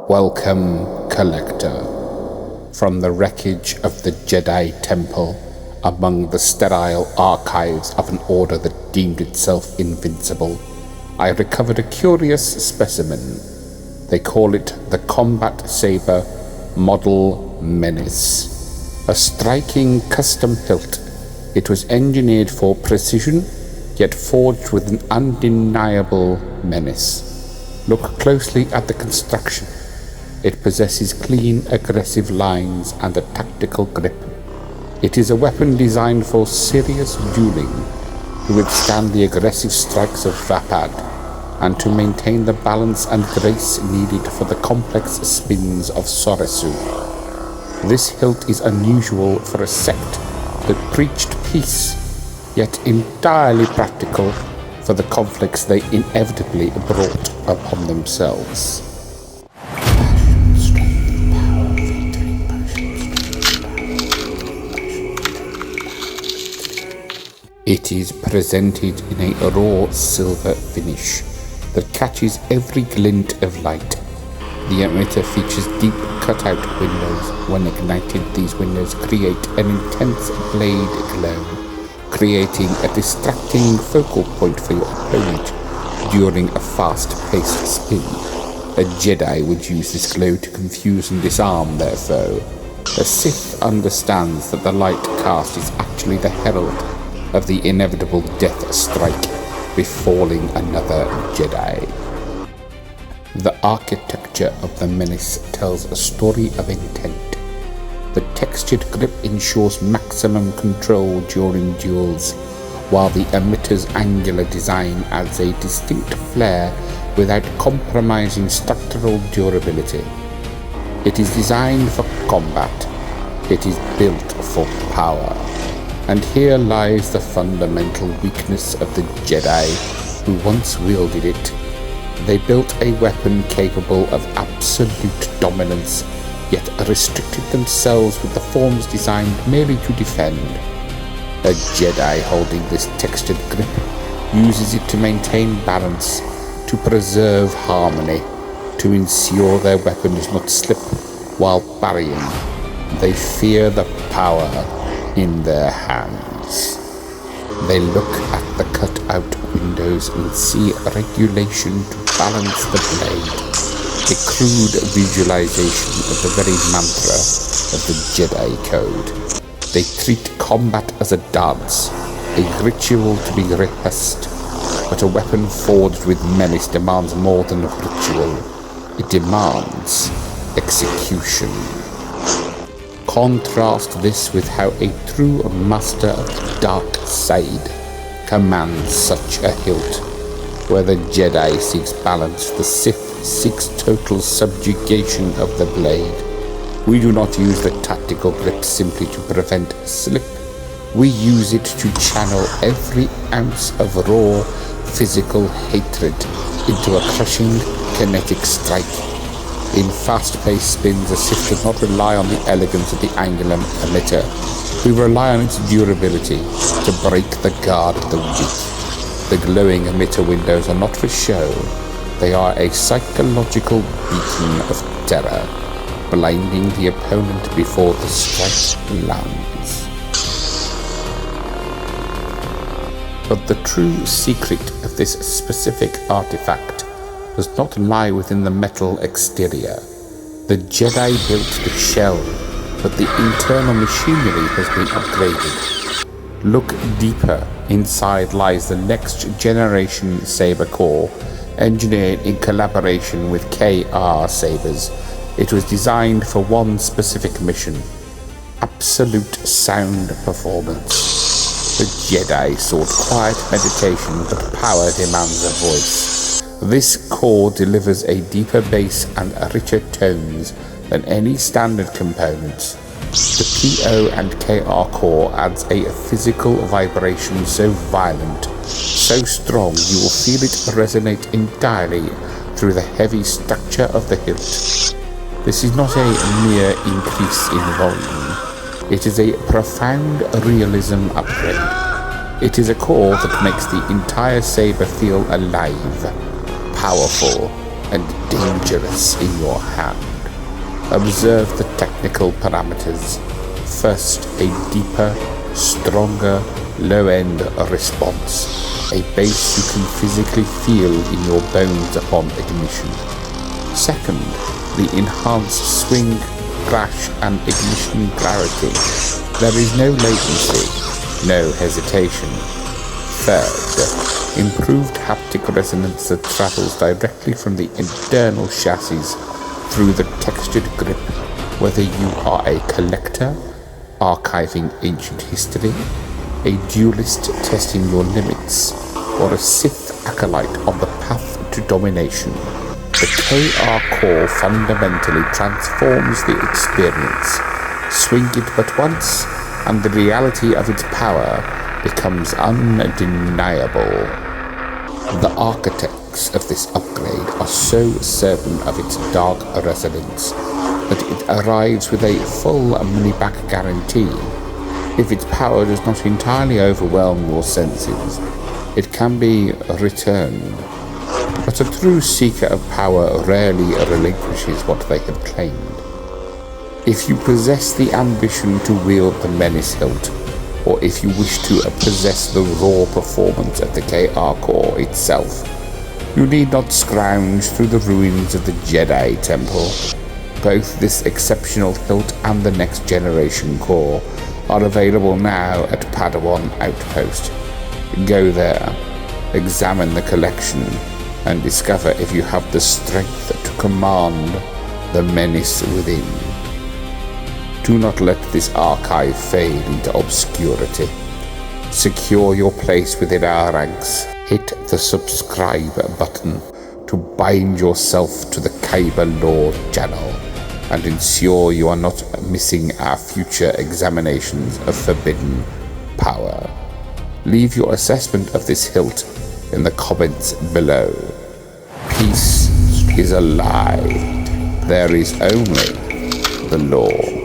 Welcome, Collector, from the wreckage of the Jedi Temple, among the sterile archives of an order that deemed itself invincible. I recovered a curious specimen. They call it the Combat Saber Model Menace. A striking custom hilt. It was engineered for precision, yet forged with an undeniable menace. Look closely at the construction. It possesses clean, aggressive lines and a tactical grip. It is a weapon designed for serious dueling, to withstand the aggressive strikes of Vapad, and to maintain the balance and grace needed for the complex spins of Soresu. This hilt is unusual for a sect that preached peace, yet entirely practical for the conflicts they inevitably brought upon themselves. It is presented in a raw silver finish that catches every glint of light. The emitter features deep cutout windows. When ignited, these windows create an intense blade glow, creating a distracting focal point for your opponent during a fast-paced spin. A Jedi would use this glow to confuse and disarm their foe. A Sith understands that the light cast is actually the herald of the inevitable death strike befalling another Jedi. The architecture of the Menace tells a story of intent. The textured grip ensures maximum control during duels, while the emitter's angular design adds a distinct flair without compromising structural durability. It is designed for combat. It is built for power. And here lies the fundamental weakness of the Jedi who once wielded it. They built a weapon capable of absolute dominance, yet restricted themselves with the forms designed merely to defend. A Jedi holding this textured grip uses it to maintain balance, to preserve harmony, to ensure their weapon does not slip while parrying. They fear the power in their hands. They look at the cut-out windows and see regulation to balance the blade, a crude visualization of the very mantra of the Jedi Code. They treat combat as a dance, a ritual to be rehearsed, but a weapon forged with menace demands more than a ritual. It demands execution. Contrast this with how a true master of the dark side commands such a hilt. Where the Jedi seeks balance, the Sith seeks total subjugation of the blade. We do not use the tactical grip simply to prevent slip. We use it to channel every ounce of raw physical hatred into a crushing kinetic strike. In fast-paced spins, the Sith does not rely on the elegance of the angular emitter. We rely on its durability to break the guard of the weak. The glowing emitter windows are not for show. They are a psychological beacon of terror, blinding the opponent before the strike lands. But the true secret of this specific artifact does not lie within the metal exterior. The Jedi built the shell, but the internal machinery has been upgraded. Look deeper. Inside lies the next generation saber core, engineered in collaboration with KR Sabers. It was designed for one specific mission: absolute sound performance. The Jedi sought quiet meditation, but power demands a voice. This core delivers a deeper bass and richer tones than any standard component. The PO and KR core adds a physical vibration so violent, so strong you will feel it resonate entirely through the heavy structure of the hilt. This is not a mere increase in volume. It is a profound realism upgrade. It is a core that makes the entire saber feel alive, powerful, and dangerous in your hand. Observe the technical parameters. First, a deeper, stronger, low-end response, a bass you can physically feel in your bones upon ignition. Second, the enhanced swing, crash and ignition clarity. There is no latency, no hesitation. Third, improved haptic resonance that travels directly from the internal chassis through the textured grip, whether you are a collector archiving ancient history, a duelist testing your limits, or a Sith acolyte on the path to domination. The KR core fundamentally transforms the experience. Swing it but once, and the reality of its power becomes undeniable. The architects of this upgrade are so certain of its dark resonance that it arrives with a full money-back guarantee. If its power does not entirely overwhelm your senses, it can be returned. But a true seeker of power rarely relinquishes what they have claimed. If you possess the ambition to wield the Menace hilt, or if you wish to possess the raw performance of the KR core itself, you need not scrounge through the ruins of the Jedi Temple. Both this exceptional hilt and the next generation core are available now at Padawan Outpost. Go there, examine the collection, and discover if you have the strength to command the menace within. Do not let this archive fade into obscurity. Secure your place within our ranks. Hit the subscribe button to bind yourself to the Kyber Lord channel and ensure you are not missing our future examinations of forbidden power. Leave your assessment of this hilt in the comments below. Peace is a lie. There is only the law.